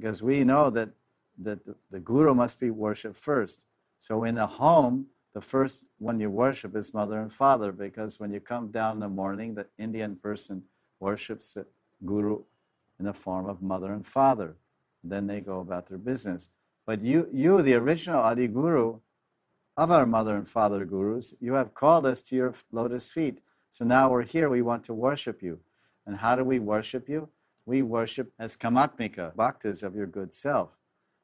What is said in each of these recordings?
because we know that the guru must be worshipped first. So in a home, the first one you worship is mother and father, because when you come down in the morning, the Indian person worships the guru in the form of mother and father. And then they go about their business. But you, the original Adi Guru of our mother and father gurus, you have called us to your lotus feet. So now we're here, we want to worship you. And how do we worship you? We worship as Kamatmika, bhaktas of your good self.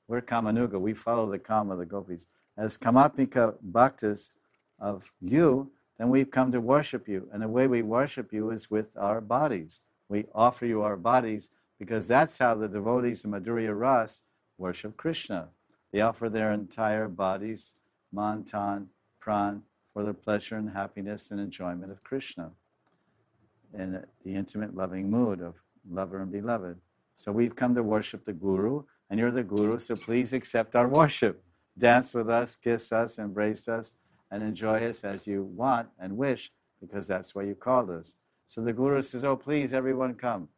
We're Kamanuga, we follow the Kama, the gopis. As Kamatmika bhaktas of you, then we've come to worship you. And the way we worship you is with our bodies. We offer you our bodies because that's how the devotees of Madhurya Ras worship Krishna. They offer their entire bodies, man, tan, pran, for the pleasure and happiness and enjoyment of Krishna in the intimate loving mood of lover and beloved. So we've come to worship the Guru, and you're the Guru, so please accept our worship. Dance with us, kiss us, embrace us, and enjoy us as you want and wish, because that's why you called us. So the Guru says, oh, please, everyone come.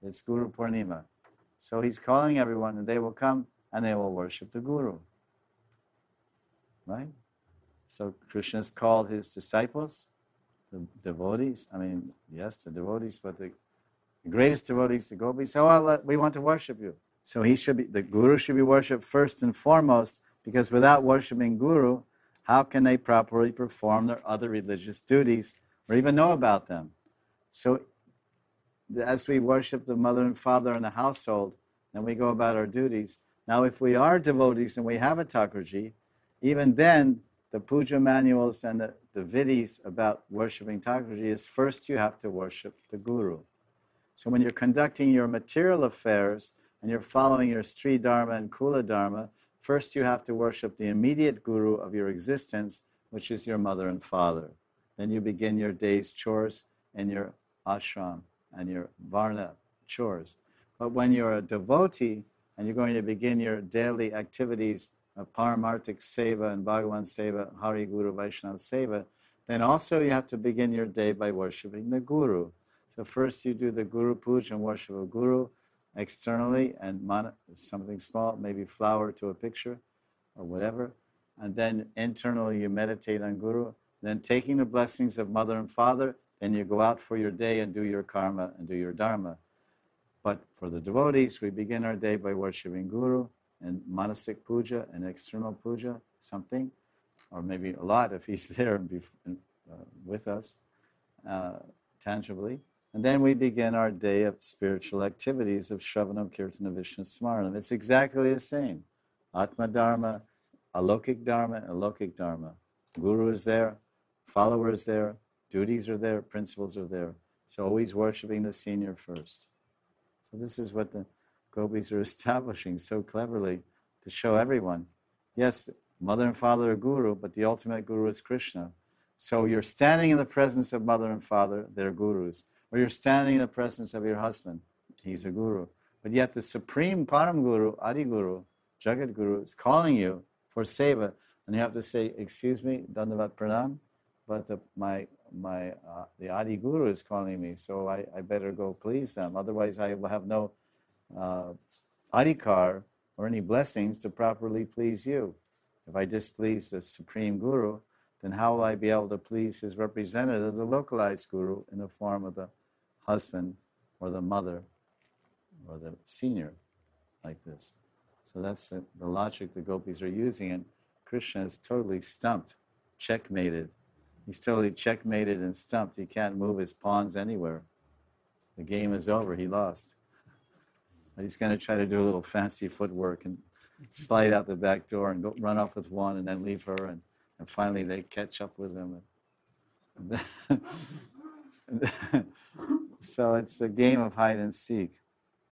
It's Guru Purnima. So he's calling everyone, and they will come, and they will worship the Guru. Right? So Krishna's called his disciples, the devotees. I mean, yes, the devotees, but the greatest devotees, the gopis. So we want to worship you. So the Guru should be worshipped first and foremost, because without worshiping Guru, how can they properly perform their other religious duties or even know about them? So as we worship the mother and father in the household, then we go about our duties. Now, if we are devotees and we have a Thakurji, even then, the puja manuals and the vidis about worshipping Thakurji is first you have to worship the Guru. So when you're conducting your material affairs and you're following your Sri Dharma and Kula Dharma, first you have to worship the immediate Guru of your existence, which is your mother and father. Then you begin your day's chores in your ashram and your varna chores. But when you're a devotee and you're going to begin your daily activities of Paramarthik Seva and Bhagavan Seva, Hari Guru Vaishnava Seva, then also you have to begin your day by worshiping the Guru. So first you do the Guru Puja and worship of Guru externally, and something small, maybe flower to a picture or whatever. And then internally you meditate on Guru. Then taking the blessings of mother and father, then you go out for your day and do your karma and do your dharma. But for the devotees, we begin our day by worshiping Guru and manasik puja and external puja, something, or maybe a lot if he's there and with us tangibly. And then we begin our day of spiritual activities of Shravanam, Kirtana, Vishnu Smaranam. It's exactly the same. Atma Dharma, Alokik Dharma, and Alokik Dharma. Guru is there, follower is there, duties are there, principles are there. So always worshiping the senior first. So this is what the gopis are establishing so cleverly to show everyone. Yes, mother and father are Guru, but the ultimate Guru is Krishna. So you're standing in the presence of mother and father, they're Gurus. Or you're standing in the presence of your husband, he's a Guru. But yet the supreme Param Guru, Adi Guru, Jagat Guru, is calling you for seva. And you have to say, excuse me, Dandavat Pranam, but the Adi Guru is calling me, so I better go please them. Otherwise I will have no adhikar or any blessings to properly please you. If I displease the Supreme Guru, then how will I be able to please his representative, the localized Guru, in the form of the husband or the mother or the senior, like this? So that's the logic the gopis are using, and Krishna is totally stumped, checkmated. He's totally checkmated and stumped. He can't move his pawns anywhere. The game is over. He lost. But he's going to try to do a little fancy footwork and slide out the back door and go run off with one and then leave her. And finally they catch up with him. So it's a game of hide and seek.